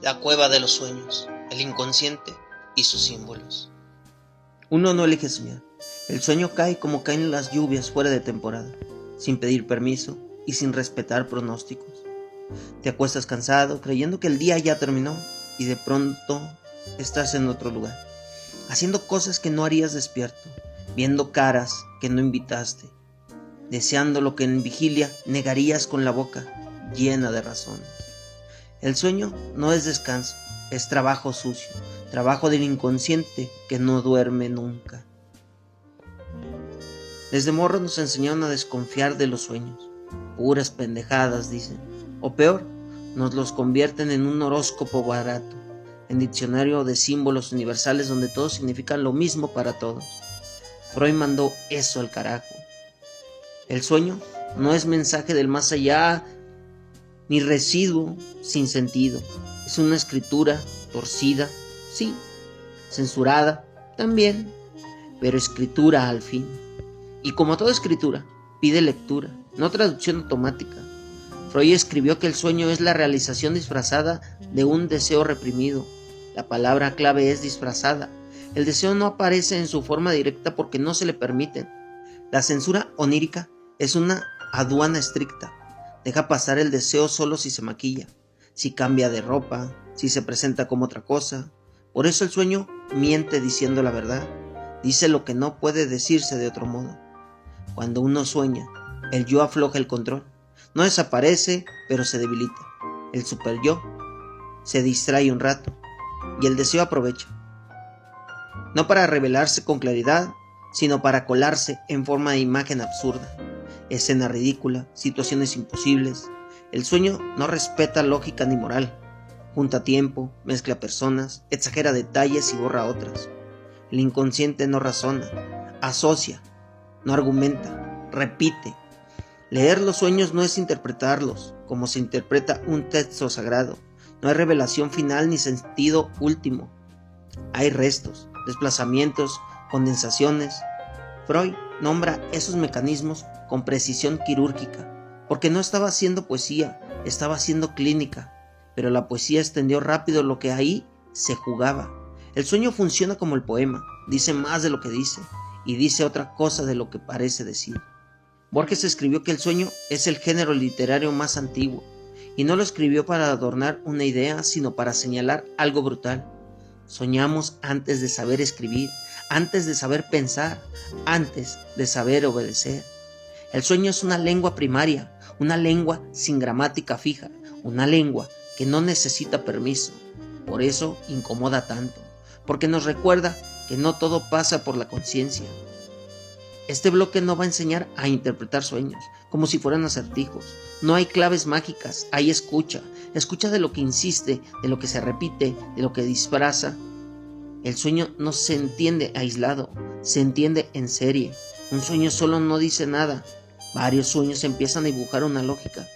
La cueva de los sueños, el inconsciente y sus símbolos. Uno no elige soñar. El sueño cae como caen las lluvias fuera de temporada, sin pedir permiso y sin respetar pronósticos. Te acuestas cansado, creyendo que el día ya terminó, y de pronto estás en otro lugar, haciendo cosas que no harías despierto, viendo caras que no invitaste, deseando lo que en vigilia negarías con la boca llena de razones. El sueño no es descanso, es trabajo sucio, trabajo del inconsciente que no duerme nunca. Desde morro nos enseñaron a desconfiar de los sueños. Puras pendejadas, dicen. O peor, nos los convierten en un horóscopo barato, en diccionario de símbolos universales donde todos significan lo mismo para todos. Freud mandó eso al carajo. El sueño no es mensaje del más allá, ni residuo sin sentido. Es una escritura torcida, sí, censurada también, pero escritura al fin. Y como toda escritura, pide lectura, no traducción automática. Freud escribió que el sueño es la realización disfrazada de un deseo reprimido. La palabra clave es disfrazada. El deseo no aparece en su forma directa porque no se le permiten. La censura onírica es una aduana estricta. Deja pasar el deseo solo si se maquilla, si cambia de ropa, si se presenta como otra cosa. Por eso el sueño miente diciendo la verdad. Dice lo que no puede decirse de otro modo. Cuando uno sueña, el yo afloja el control. No desaparece, pero se debilita. El superyo se distrae un rato y el deseo aprovecha. No para revelarse con claridad, sino para colarse en forma de imagen absurda. Escena ridícula, situaciones imposibles. El sueño no respeta lógica ni moral. Junta tiempo, mezcla personas, exagera detalles y borra otras. El inconsciente no razona, asocia, no argumenta, repite. Leer los sueños no es interpretarlos, como se interpreta un texto sagrado. No hay revelación final ni sentido último. Hay restos, desplazamientos, condensaciones. Freud nombra esos mecanismos con precisión quirúrgica, porque no estaba haciendo poesía, estaba haciendo clínica, pero la poesía extendió rápido lo que ahí se jugaba. El sueño funciona como el poema, dice más de lo que dice, y dice otra cosa de lo que parece decir. Borges escribió que el sueño es el género literario más antiguo, y no lo escribió para adornar una idea, sino para señalar algo brutal. Soñamos antes de saber escribir, antes de saber pensar, antes de saber obedecer. El sueño es una lengua primaria, una lengua sin gramática fija, una lengua que no necesita permiso. Por eso incomoda tanto, porque nos recuerda que no todo pasa por la conciencia. Este bloque no va a enseñar a interpretar sueños, como si fueran acertijos. No hay claves mágicas, hay escucha. Escucha de lo que insiste, de lo que se repite, de lo que disfraza. El sueño no se entiende aislado, se entiende en serie. Un sueño solo no dice nada. Varios sueños empiezan a dibujar una lógica.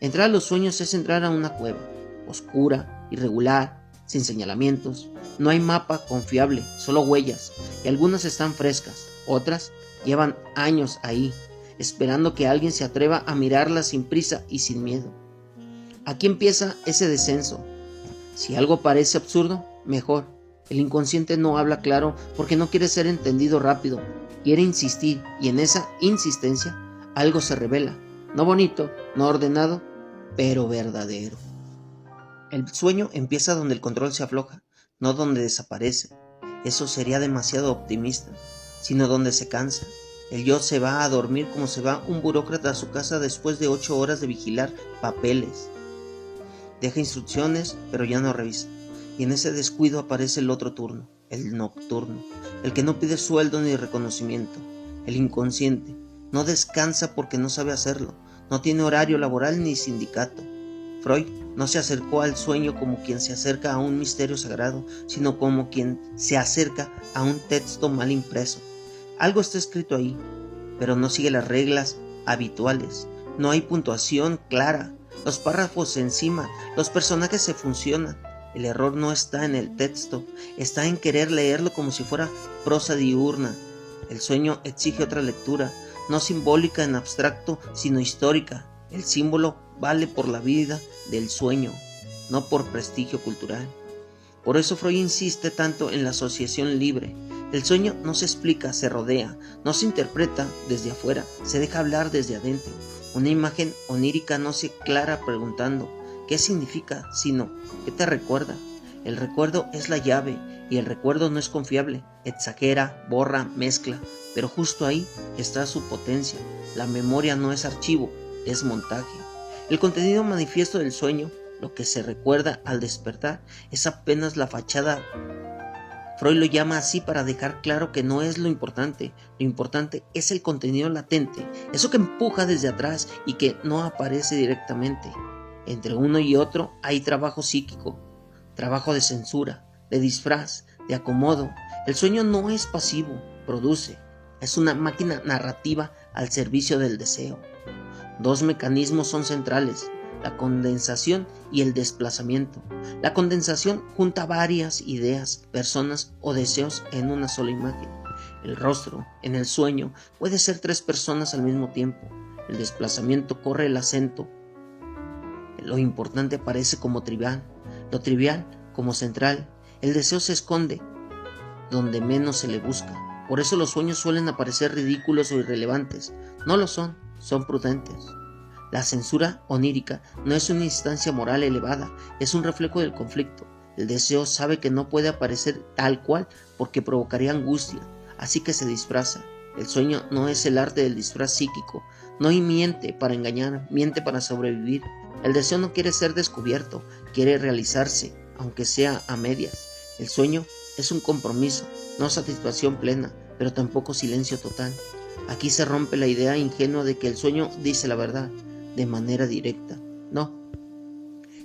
Entrar a los sueños es entrar a una cueva, oscura, irregular, sin señalamientos. No hay mapa confiable, solo huellas, y algunas están frescas, otras llevan años ahí, esperando que alguien se atreva a mirarlas sin prisa y sin miedo. Aquí empieza ese descenso. Si algo parece absurdo, mejor. El inconsciente no habla claro porque no quiere ser entendido rápido, quiere insistir, y en esa insistencia algo se revela, no bonito, no ordenado, pero verdadero. El sueño empieza donde el control se afloja, no donde desaparece. Eso sería demasiado optimista, sino donde se cansa. El yo se va a dormir como se va un burócrata a su casa después de 8 horas de vigilar papeles. Deja instrucciones, pero ya no revisa. Y en ese descuido aparece el otro turno, el nocturno, el que no pide sueldo ni reconocimiento. El inconsciente no descansa porque no sabe hacerlo, no tiene horario laboral ni sindicato. Freud no se acercó al sueño como quien se acerca a un misterio sagrado, sino como quien se acerca a un texto mal impreso. Algo está escrito ahí, pero no sigue las reglas habituales. No hay puntuación clara, los párrafos encima, los personajes se funcionan. El error no está en el texto, está en querer leerlo como si fuera prosa diurna. El sueño exige otra lectura, no simbólica en abstracto, sino histórica. El símbolo vale por la vida del sueño. no por prestigio cultural. Por eso Freud insiste tanto en la asociación libre. El sueño no se explica, se rodea, no se interpreta desde afuera, se deja hablar desde adentro. Una imagen onírica no se aclara preguntando ¿qué significa? Sino ¿qué te recuerda? El recuerdo es la llave y el recuerdo no es confiable, exagera, borra, mezcla, pero justo ahí está su potencia. La memoria no es archivo, es montaje. El contenido manifiesto del sueño, lo que se recuerda al despertar, es apenas la fachada. Freud lo llama así para dejar claro que no es lo importante es el contenido latente, eso que empuja desde atrás y que no aparece directamente. Entre uno y otro hay trabajo psíquico, trabajo de censura, de disfraz, de acomodo. El sueño no es pasivo, produce, es una máquina narrativa al servicio del deseo. Dos mecanismos son centrales: la condensación y el desplazamiento. La condensación junta varias ideas, personas o deseos en una sola imagen. El rostro, en el sueño, puede ser 3 personas al mismo tiempo. El desplazamiento corre el acento. Lo importante aparece como trivial, lo trivial como central. El deseo se esconde donde menos se le busca. Por eso los sueños suelen aparecer ridículos o irrelevantes. No lo son, son prudentes. La censura onírica no es una instancia moral elevada, es un reflejo del conflicto. El deseo sabe que no puede aparecer tal cual porque provocaría angustia, así que se disfraza. El sueño no es el arte del disfraz psíquico, no miente para engañar, miente para sobrevivir. El deseo no quiere ser descubierto, quiere realizarse, aunque sea a medias. El sueño es un compromiso, no satisfacción plena, pero tampoco silencio total. Aquí se rompe la idea ingenua de que el sueño dice la verdad de manera directa. No,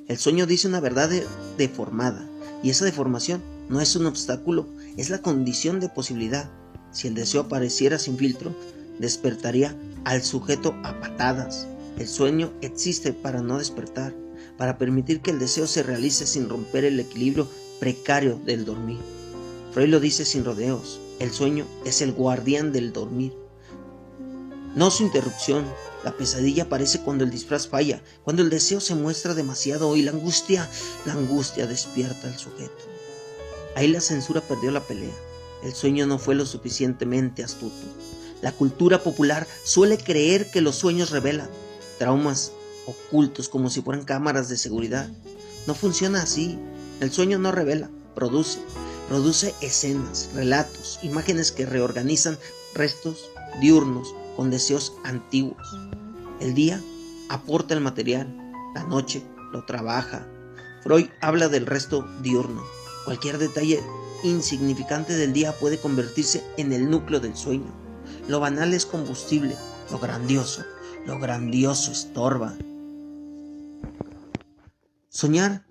el sueño dice una verdad deformada, y esa deformación no es un obstáculo, es la condición de posibilidad. Si el deseo apareciera sin filtro, despertaría al sujeto a patadas. El sueño existe para no despertar, para permitir que el deseo se realice sin romper el equilibrio precario del dormir. Freud lo dice sin rodeos: el sueño es el guardián del dormir, no su interrupción. La pesadilla aparece cuando el disfraz falla, cuando el deseo se muestra demasiado y la angustia despierta al sujeto. Ahí la censura perdió la pelea. El sueño no fue lo suficientemente astuto. La cultura popular suele creer que los sueños revelan traumas ocultos como si fueran cámaras de seguridad. No funciona así. El sueño no revela, produce escenas, relatos, imágenes que reorganizan restos diurnos con deseos antiguos. El día aporta el material, la noche lo trabaja. Freud habla del resto diurno. Cualquier detalle insignificante del día puede convertirse en el núcleo del sueño. Lo banal es combustible, lo grandioso estorba. Soñar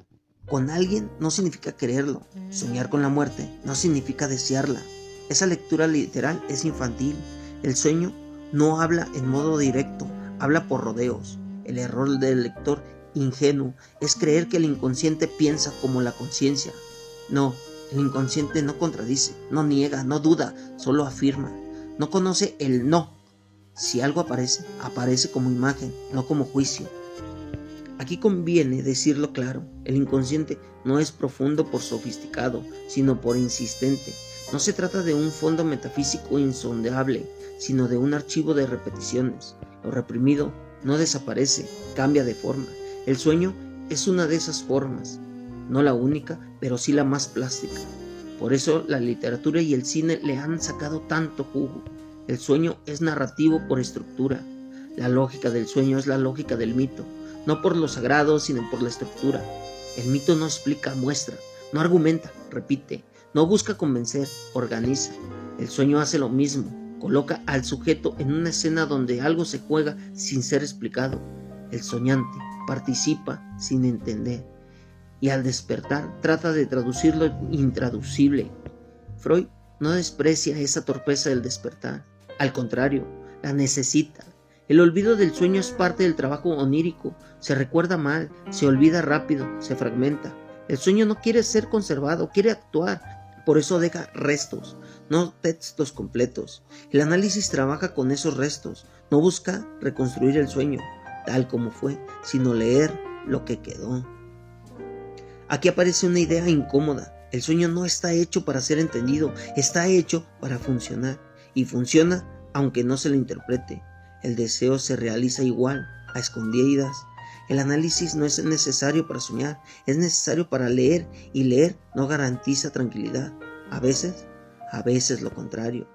con alguien no significa quererlo. Soñar con la muerte no significa desearla. Esa lectura literal es infantil. El sueño no habla en modo directo, habla por rodeos. El error del lector ingenuo es creer que el inconsciente piensa como la conciencia. No, el inconsciente no contradice, no niega, no duda, solo afirma. No conoce el no. Si algo aparece, aparece como imagen, no como juicio. Aquí conviene decirlo claro: el inconsciente no es profundo por sofisticado, sino por insistente. No se trata de un fondo metafísico insondable, sino de un archivo de repeticiones. Lo reprimido no desaparece, cambia de forma. El sueño es una de esas formas, no la única, pero sí la más plástica. Por eso la literatura y el cine le han sacado tanto jugo. El sueño es narrativo por estructura. La lógica del sueño es la lógica del mito, no por lo sagrado, sino por la estructura. El mito no explica, muestra, no argumenta, repite, no busca convencer, organiza. El sueño hace lo mismo, coloca al sujeto en una escena donde algo se juega sin ser explicado. El soñante participa sin entender, y al despertar trata de traducir lo intraducible. Freud no desprecia esa torpeza del despertar, al contrario, la necesita. El olvido del sueño es parte del trabajo onírico. Se recuerda mal, se olvida rápido, se fragmenta. El sueño no quiere ser conservado, quiere actuar. Por eso deja restos, no textos completos. El análisis trabaja con esos restos. No busca reconstruir el sueño tal como fue, sino leer lo que quedó. Aquí aparece una idea incómoda. El sueño no está hecho para ser entendido, está hecho para funcionar. Y funciona aunque no se lo interprete. El deseo se realiza igual, a escondidas. El análisis no es necesario para soñar, es necesario para leer, y leer no garantiza tranquilidad. A veces lo contrario.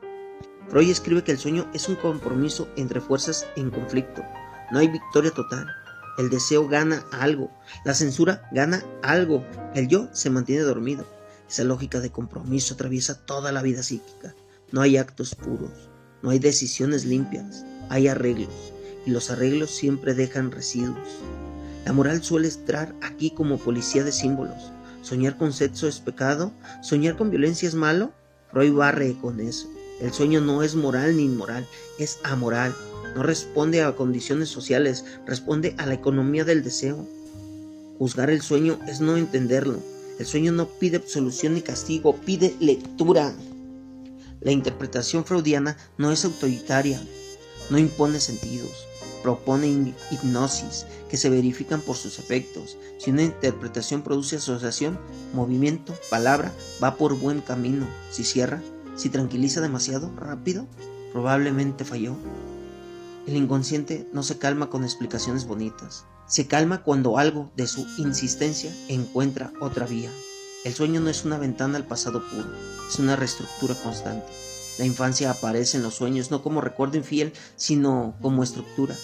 Freud escribe que el sueño es un compromiso entre fuerzas en conflicto. No hay victoria total. El deseo gana algo, la censura gana algo, el yo se mantiene dormido. Esa lógica de compromiso atraviesa toda la vida psíquica. No hay actos puros, no hay decisiones limpias, hay arreglos, y los arreglos siempre dejan residuos. La moral suele entrar aquí como policía de símbolos. ¿Soñar con sexo es pecado? ¿Soñar con violencia es malo? Freud barre con eso. El sueño no es moral ni inmoral, es amoral. No responde a condiciones sociales, responde a la economía del deseo. Juzgar el sueño es no entenderlo. El sueño no pide absolución ni castigo, pide lectura. La interpretación freudiana no es autoritaria, no impone sentidos, propone hipnosis que se verifican por sus efectos. Si una interpretación produce asociación, movimiento, palabra, va por buen camino. Si cierra, si tranquiliza demasiado rápido, probablemente falló. El inconsciente no se calma con explicaciones bonitas. Se calma cuando algo de su insistencia encuentra otra vía. El sueño no es una ventana al pasado puro, es una reestructura constante. La infancia aparece en los sueños no como recuerdo infiel, sino como estructura.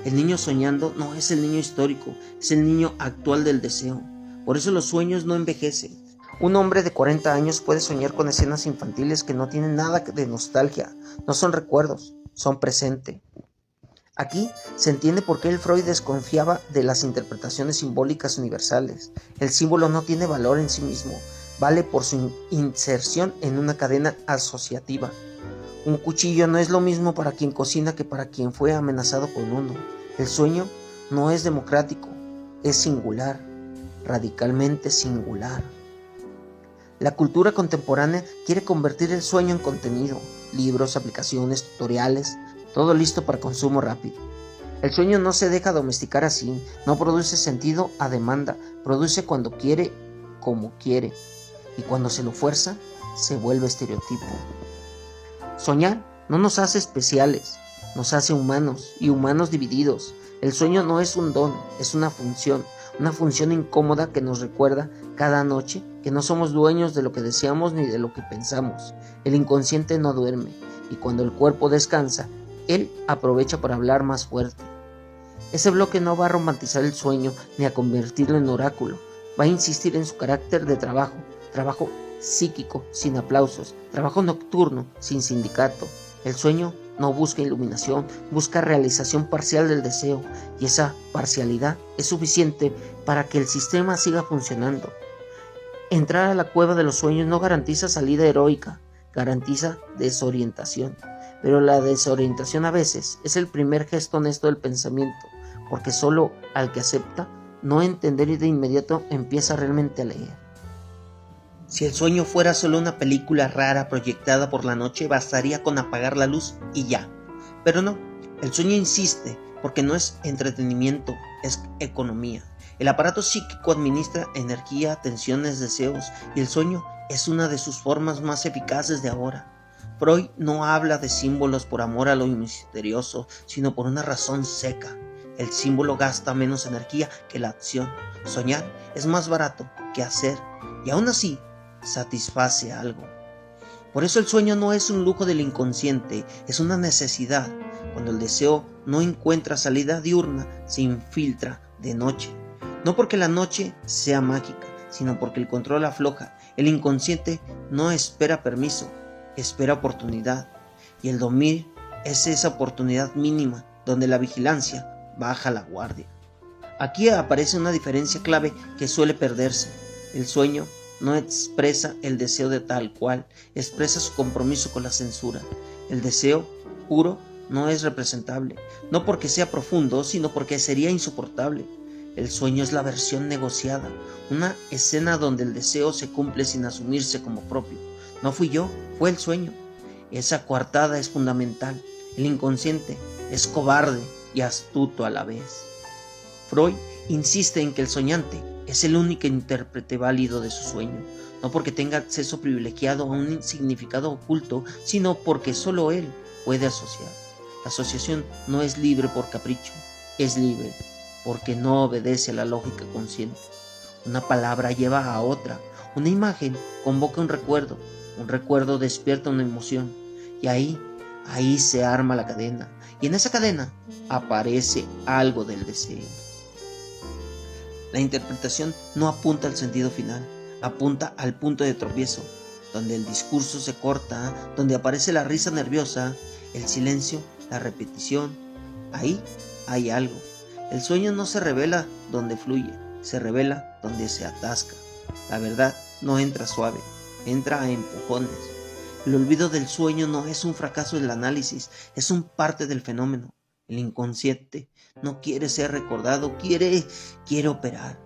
El niño soñando no es el niño histórico, es el niño actual del deseo. Por eso los sueños no envejecen. Un hombre de 40 años puede soñar con escenas infantiles que no tienen nada de nostalgia, no son recuerdos, son presente. Aquí se entiende por qué el Freud desconfiaba de las interpretaciones simbólicas universales. El símbolo no tiene valor en sí mismo, vale por su inserción en una cadena asociativa. Un cuchillo no es lo mismo para quien cocina que para quien fue amenazado con uno. El sueño no es democrático, es singular, radicalmente singular. La cultura contemporánea quiere convertir el sueño en contenido, libros, aplicaciones, tutoriales, todo listo para consumo rápido. El sueño no se deja domesticar así, no produce sentido a demanda, produce cuando quiere, como quiere, y cuando se lo fuerza, se vuelve estereotipo. Soñar no nos hace especiales, nos hace humanos, y humanos divididos. El sueño no es un don, es una función incómoda que nos recuerda cada noche que no somos dueños de lo que deseamos ni de lo que pensamos. El inconsciente no duerme, y cuando el cuerpo descansa, él aprovecha para hablar más fuerte. Ese bloque no va a romantizar el sueño ni a convertirlo en oráculo, va a insistir en su carácter de trabajo psíquico, sin aplausos, trabajo nocturno, sin sindicato. El sueño no busca iluminación, busca realización parcial del deseo, y esa parcialidad es suficiente para que el sistema siga funcionando. Entrar a la cueva de los sueños no garantiza salida heroica, garantiza desorientación. Pero la desorientación a veces es el primer gesto honesto del pensamiento, porque solo al que acepta no entender y de inmediato empieza realmente a leer. Si el sueño fuera solo una película rara proyectada por la noche, bastaría con apagar la luz y ya. Pero no, el sueño insiste, porque no es entretenimiento, es economía. El aparato psíquico administra energía, tensiones, deseos, y el sueño es una de sus formas más eficaces de ahora. Freud no habla de símbolos por amor a lo misterioso, sino por una razón seca. El símbolo gasta menos energía que la acción. Soñar es más barato que hacer, y aún así satisface algo. Por eso el sueño no es un lujo del inconsciente, es una necesidad. Cuando el deseo no encuentra salida diurna, se infiltra de noche. No porque la noche sea mágica, sino porque el control afloja. El inconsciente no espera permiso, espera oportunidad, y el dormir es esa oportunidad mínima donde la vigilancia baja la guardia. Aquí aparece una diferencia clave que suele perderse. El sueño no expresa el deseo de tal cual, expresa su compromiso con la censura. El deseo puro no es representable, no porque sea profundo, sino porque sería insoportable. El sueño es la versión negociada, una escena donde el deseo se cumple sin asumirse como propio. No fui yo, fue el sueño. Esa coartada es fundamental. El inconsciente es cobarde y astuto a la vez. Freud insiste en que el soñante es el único intérprete válido de su sueño, no porque tenga acceso privilegiado a un significado oculto, sino porque solo él puede asociar. La asociación no es libre por capricho, es libre porque no obedece a la lógica consciente. Una palabra lleva a otra, una imagen convoca un recuerdo despierta una emoción, y ahí se arma la cadena, y en esa cadena aparece algo del deseo. La interpretación no apunta al sentido final, apunta al punto de tropiezo, donde el discurso se corta, donde aparece la risa nerviosa, el silencio, la repetición. Ahí hay algo. El sueño no se revela donde fluye, se revela donde se atasca. La verdad no entra suave, entra a empujones. El olvido del sueño no es un fracaso del análisis, es un parte del fenómeno. El inconsciente no quiere ser recordado, quiere operar.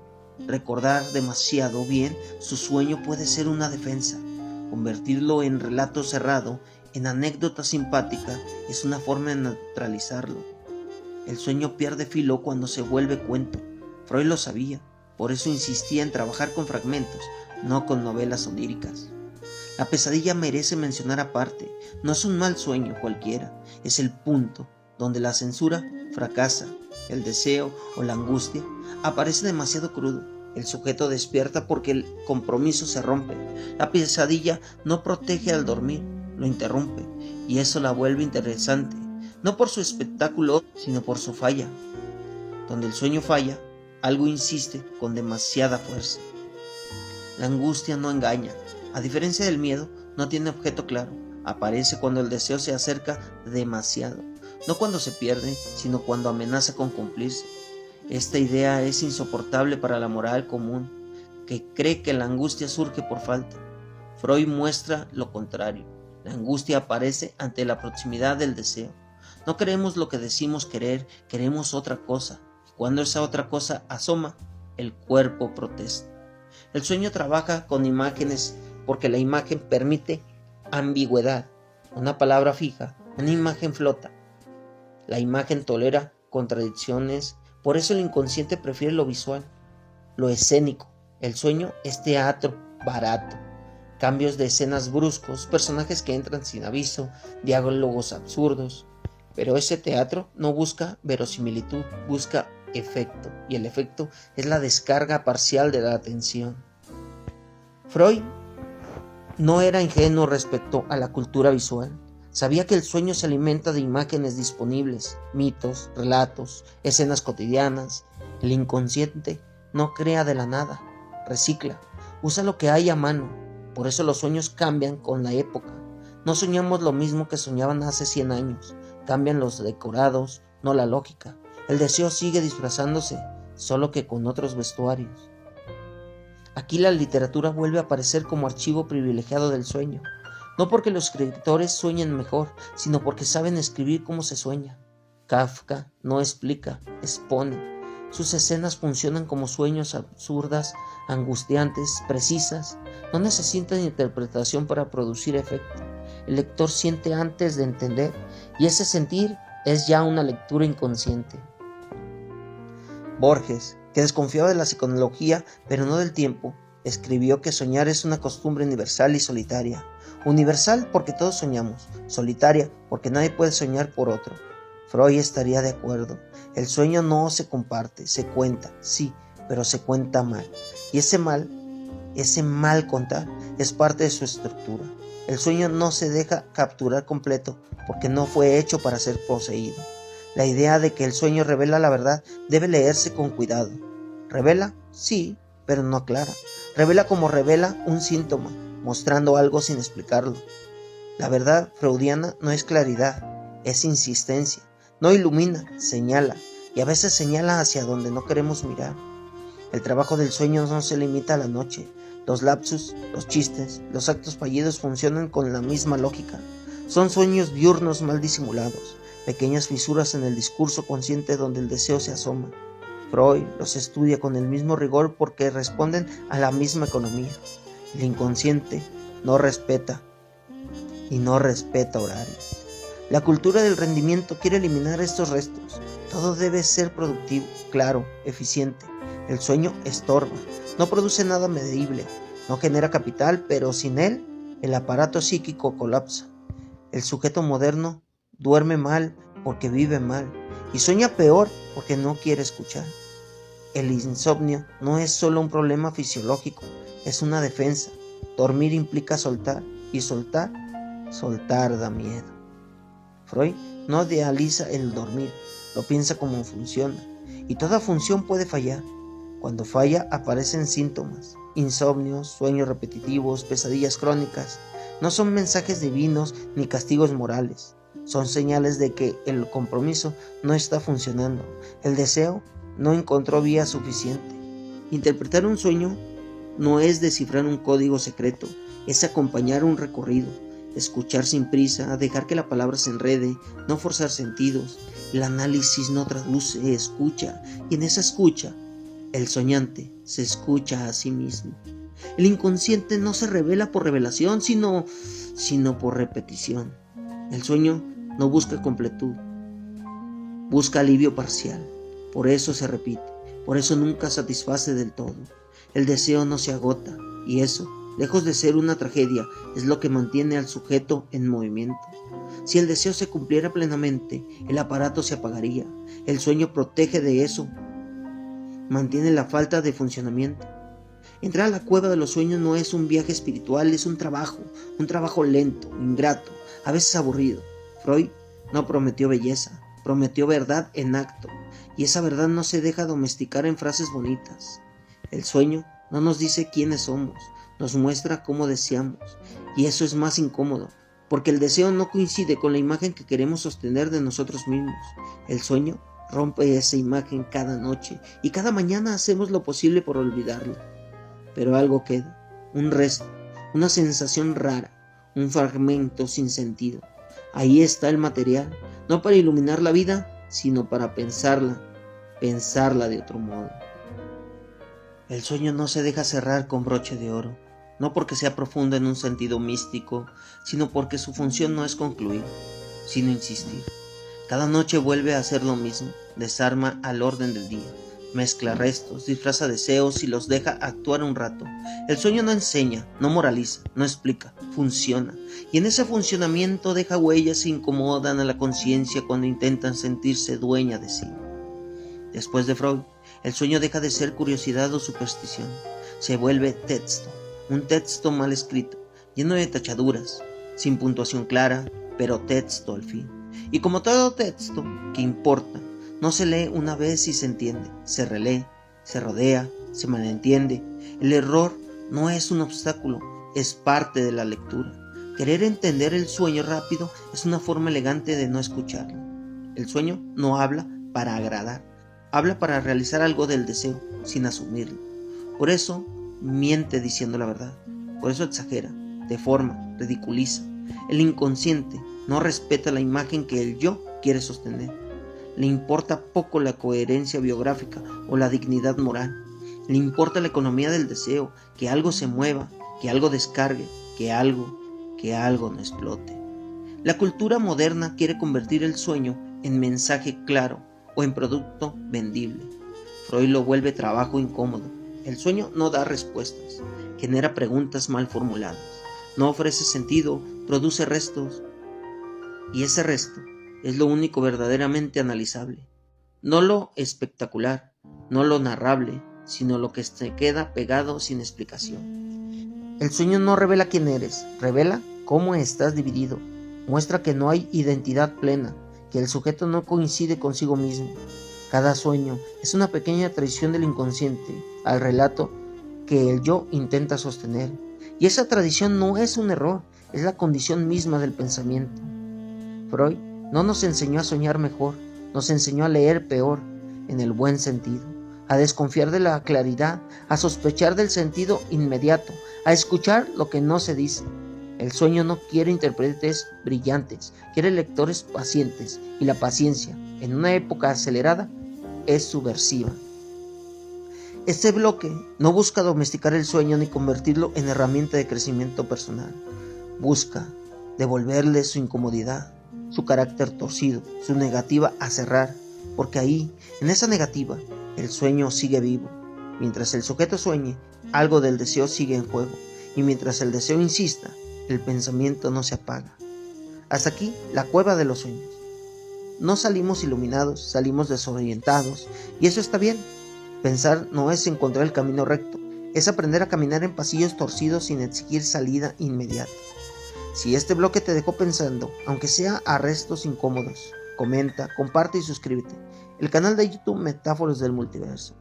Recordar demasiado bien su sueño puede ser una defensa. Convertirlo en relato cerrado, en anécdota simpática, es una forma de neutralizarlo. El sueño pierde filo cuando se vuelve cuento. Freud lo sabía, por eso insistía en trabajar con fragmentos, no con novelas oníricas. La pesadilla merece mencionar aparte, no es un mal sueño cualquiera, es el punto donde la censura fracasa, el deseo o la angustia aparece demasiado crudo. El sujeto despierta porque el compromiso se rompe. La pesadilla no protege al dormir, lo interrumpe, y eso la vuelve interesante, no por su espectáculo, sino por su falla. Donde el sueño falla, algo insiste con demasiada fuerza. La angustia no engaña. A diferencia del miedo, no tiene objeto claro. Aparece cuando el deseo se acerca demasiado. No cuando se pierde, sino cuando amenaza con cumplirse. Esta idea es insoportable para la moral común, que cree que la angustia surge por falta. Freud muestra lo contrario. La angustia aparece ante la proximidad del deseo. No queremos lo que decimos querer, queremos otra cosa. Y cuando esa otra cosa asoma, el cuerpo protesta. El sueño trabaja con imágenes porque la imagen permite ambigüedad. Una palabra fija, una imagen flota. La imagen tolera contradicciones, por eso el inconsciente prefiere lo visual, lo escénico. El sueño es teatro barato. Cambios de escenas bruscos, personajes que entran sin aviso, diálogos absurdos. Pero ese teatro no busca verosimilitud, busca efecto, y el efecto es la descarga parcial de la atención. Freud no era ingenuo respecto a la cultura visual. Sabía que el sueño se alimenta de imágenes disponibles, mitos, relatos, escenas cotidianas. El inconsciente no crea de la nada, recicla, usa lo que hay a mano. Por eso los sueños cambian con la época. No soñamos lo mismo que soñaban hace 100 años. Cambian los decorados, no la lógica. El deseo sigue disfrazándose, solo que con otros vestuarios. Aquí la literatura vuelve a aparecer como archivo privilegiado del sueño. No porque los escritores sueñen mejor, sino porque saben escribir como se sueña. Kafka no explica, expone. Sus escenas funcionan como sueños absurdas, angustiantes, precisas. No necesitan interpretación para producir efecto. El lector siente antes de entender, y ese sentir es ya una lectura inconsciente. Borges, que desconfiaba de la psicología, pero no del tiempo, escribió que soñar es una costumbre universal y solitaria. Universal porque todos soñamos, solitaria porque nadie puede soñar por otro. Freud estaría de acuerdo. El sueño no se comparte, se cuenta, sí, pero se cuenta mal. Y ese mal contar es parte de su estructura. El sueño no se deja capturar completo porque no fue hecho para ser poseído. La idea de que el sueño revela la verdad debe leerse con cuidado. ¿Revela? Sí, pero no aclara. Revela como revela un síntoma, mostrando algo sin explicarlo. La verdad freudiana no es claridad, es insistencia. No ilumina, señala, y a veces señala hacia donde no queremos mirar. El trabajo del sueño no se limita a la noche. Los lapsus, los chistes, los actos fallidos funcionan con la misma lógica. Son sueños diurnos mal disimulados, pequeñas fisuras en el discurso consciente donde el deseo se asoma. Freud los estudia con el mismo rigor porque responden a la misma economía. El inconsciente no respeta y no respeta horarios. La cultura del rendimiento quiere eliminar estos restos. Todo debe ser productivo, claro, eficiente. El sueño estorba, no produce nada medible, no genera capital, pero sin él el aparato psíquico colapsa. El sujeto moderno duerme mal porque vive mal y sueña peor porque no quiere escuchar. El insomnio no es solo un problema fisiológico, es una defensa. Dormir implica soltar y soltar da miedo. Freud no idealiza el dormir, lo piensa como funciona y toda función puede fallar. Cuando falla aparecen síntomas, insomnios, sueños repetitivos, pesadillas crónicas. No son mensajes divinos ni castigos morales, son señales de que el compromiso no está funcionando, el deseo no encontró vía suficiente. Interpretar un sueño no es descifrar un código secreto, es acompañar un recorrido, escuchar sin prisa, dejar que la palabra se enrede, no forzar sentidos. El análisis no traduce, escucha, y en esa escucha, el soñante se escucha a sí mismo. El inconsciente no se revela por revelación, sino por repetición. El sueño no busca completud, busca alivio parcial. Por eso se repite, por eso nunca satisface del todo. El deseo no se agota, y eso, lejos de ser una tragedia, es lo que mantiene al sujeto en movimiento. Si el deseo se cumpliera plenamente, el aparato se apagaría. El sueño protege de eso, mantiene la falta de funcionamiento. Entrar a la cueva de los sueños no es un viaje espiritual, es un trabajo lento, ingrato, a veces aburrido. Freud no prometió belleza, prometió verdad en acto, y esa verdad no se deja domesticar en frases bonitas. El sueño no nos dice quiénes somos, nos muestra cómo deseamos, y eso es más incómodo, porque el deseo no coincide con la imagen que queremos sostener de nosotros mismos. El sueño rompe esa imagen cada noche, y cada mañana hacemos lo posible por olvidarla. Pero algo queda, un resto, una sensación rara, un fragmento sin sentido. Ahí está el material, no para iluminar la vida, sino para pensarla de otro modo. El sueño no se deja cerrar con broche de oro, no porque sea profundo en un sentido místico, sino porque su función no es concluir, sino insistir. Cada noche vuelve a hacer lo mismo, desarma al orden del día, mezcla restos, disfraza deseos y los deja actuar un rato. El sueño no enseña, no moraliza, no explica, funciona. Y en ese funcionamiento deja huellas que incomodan a la conciencia cuando intentan sentirse dueña de sí. Después de Freud, el sueño deja de ser curiosidad o superstición. Se vuelve texto, un texto mal escrito, lleno de tachaduras, sin puntuación clara, pero texto al fin. Y como todo texto, ¿qué importa? No se lee una vez y se entiende, se relee, se rodea, se malentiende. El error no es un obstáculo, es parte de la lectura. Querer entender el sueño rápido es una forma elegante de no escucharlo. El sueño no habla para agradar, habla para realizar algo del deseo, sin asumirlo. Por eso miente diciendo la verdad, por eso exagera, deforma, ridiculiza. El inconsciente no respeta la imagen que el yo quiere sostener. Le importa poco la coherencia biográfica o la dignidad moral. Le importa la economía del deseo, que algo se mueva, que algo descargue, que algo no explote. La cultura moderna quiere convertir el sueño en mensaje claro o en producto vendible. Freud lo vuelve trabajo incómodo. El sueño no da respuestas, genera preguntas mal formuladas, no ofrece sentido, produce restos, y ese resto es lo único verdaderamente analizable. No lo espectacular, no lo narrable, sino lo que se queda pegado sin explicación. El sueño no revela quién eres, revela cómo estás dividido. Muestra que no hay identidad plena, que el sujeto no coincide consigo mismo. Cada sueño es una pequeña traición del inconsciente al relato que el yo intenta sostener. Y esa tradición no es un error, es la condición misma del pensamiento. Freud no nos enseñó a soñar mejor, nos enseñó a leer peor, en el buen sentido, a desconfiar de la claridad, a sospechar del sentido inmediato, a escuchar lo que no se dice. El sueño no quiere intérpretes brillantes, quiere lectores pacientes, y la paciencia, en una época acelerada, es subversiva. Este bloque no busca domesticar el sueño ni convertirlo en herramienta de crecimiento personal. Busca devolverle su incomodidad, su carácter torcido, su negativa a cerrar, porque ahí, en esa negativa, el sueño sigue vivo. Mientras el sujeto sueñe, algo del deseo sigue en juego, y mientras el deseo insista, el pensamiento no se apaga. Hasta aquí la cueva de los sueños. No salimos iluminados, salimos desorientados, y eso está bien. Pensar no es encontrar el camino recto, es aprender a caminar en pasillos torcidos sin exigir salida inmediata. Si este bloque te dejó pensando, aunque sea a restos incómodos, comenta, comparte y suscríbete. El canal de YouTube Metáforas del Multiverso.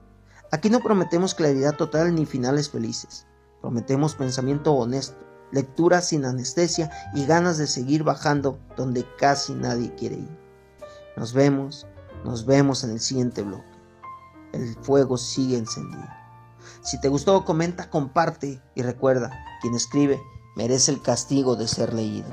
Aquí no prometemos claridad total ni finales felices. Prometemos pensamiento honesto, lectura sin anestesia y ganas de seguir bajando donde casi nadie quiere ir. Nos vemos en el siguiente bloque. El fuego sigue encendido. Si te gustó, comenta, comparte y recuerda, quien escribe merece el castigo de ser leído.